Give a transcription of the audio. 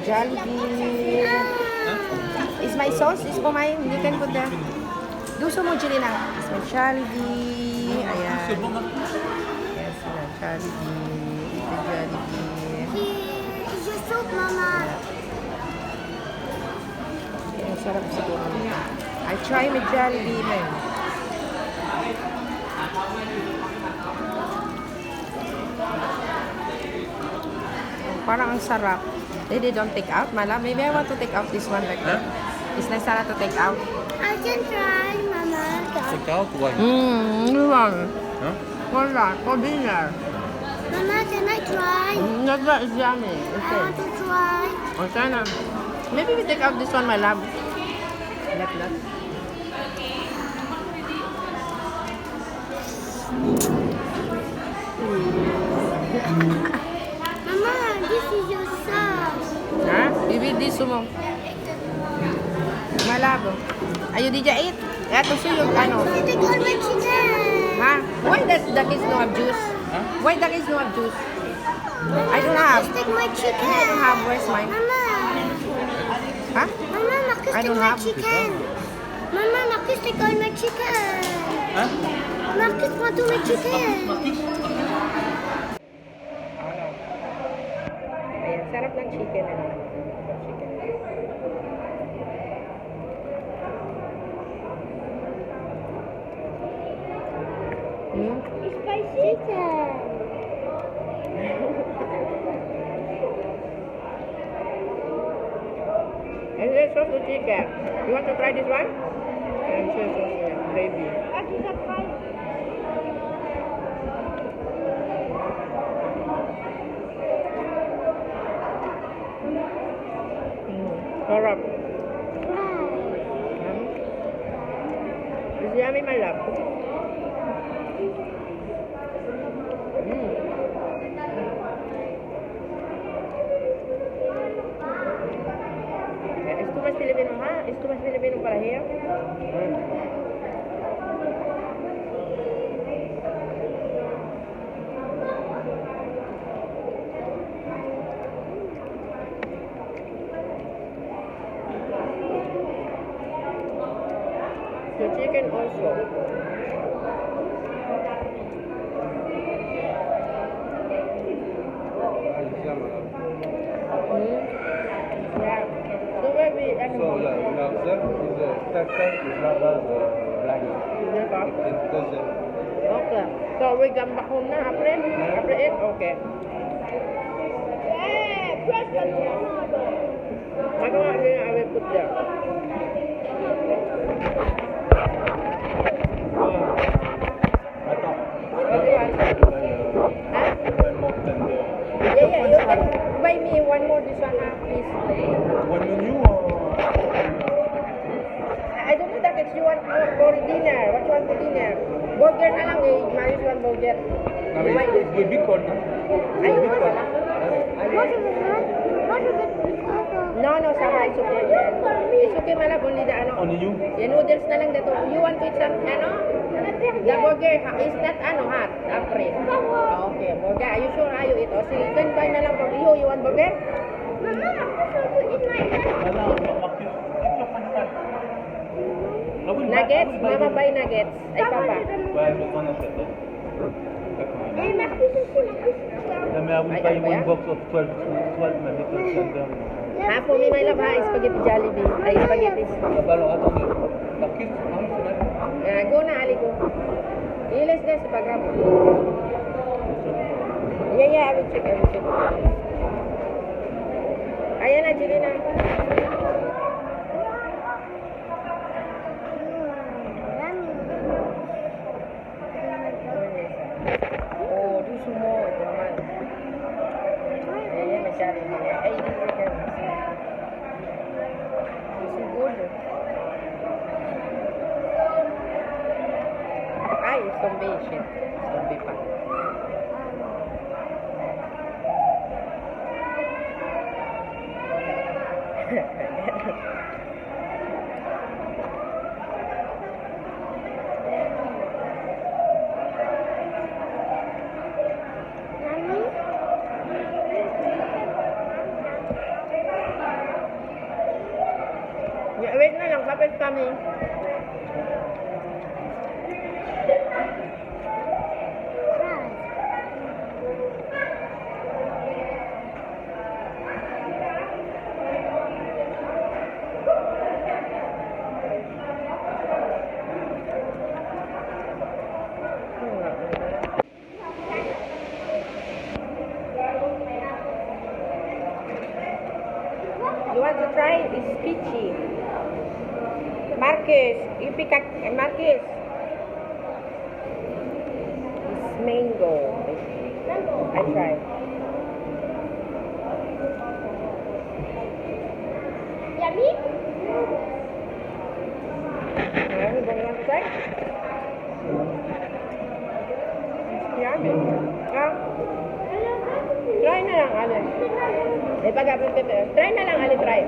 Jollibee. Is my sauce? Is for mine? You can put the... Gusto mo, Jelena? Is my Jollibee. Ayan. Yes, my Jollibee. Ito Jollibee. Is your soup, Mama? Ang sarap siguro. I try my Jollibee, man. Parang ang sarap. They don't take out, Mala. Maybe I want to take out this one like that. It's nice sana to take out. I can try, Mama. Take out one. New one. Huh? Wala. For dinner. Mama, can I try? That is yummy. I Okay. want to try. Okay na. Maybe we take out this one, my love. Let. Mama, this is your sauce. Ha? Bibig di sumo. Malabo. Ayo di ja eat. Eto suyog ano. You take all my chicken. Ha? Why that the kids no have juice? Huh? Why the kids no have juice? Mama, I don't have. Just take my chicken. I don't have. Where's mine? Mama. Ha? Mama, Marcus I take don't my have. chicken. Mama, Marcus take all my chicken. Huh? Marcus want to my chicken. Ayan, sarap ng chicken. Ano? Chicken. Spicy chicken. And this sauce the chicken. You want to try this one? And this sauce gravy. I can try. Sarap. It's yummy, my love. It's too much Filipino, ha? It's too much Filipino para here. The chicken also. Yeah. So where we So yeah, you have that is the texture is not as black. It's because Okay. So we come back home na after? After it? Okay. Magawa din I will put there. Yeah, you can buy me one more this one, please. one menu or I don't know that it's you want for dinner. What you want for dinner? Burger na lang eh. Maris one burger. we big corn. Ay, big corn. What is it? What is it? No, sama. It's okay. It's okay, malab. Only the ano. Only you? Yung noodles na lang dito. You want to eat some, ano? The burger is not, ano, hot. Apre. Okay, burger. Are you sure? You eat? O, sige, then buy na lang for you. You want burger? Mama, Marcus want to eat my Nuggets? Mama buy nuggets. Ay, papa. Hey, Marcus is Marcus. I will buy one box of 12 maybe 12 cents. Ha, for me, my love, ha? Spaghetti Jollibee. Ay, spaghetti. Go na, Ali, go. Ilis na sa program. Yeah, I will check. Ayan na, Jelena. Oh, do some more. Ito naman. Ayan, masyari niya. Ay, this is good. This is good. Ay, it's zombie. Shit. Zombie pa. You want to try? It's peachy. Marcus, you pick up. Marcus. It's mango. I try. Yummy? You want to try? It's yummy. Try na lang, Ale. Try na lang, Ale, try.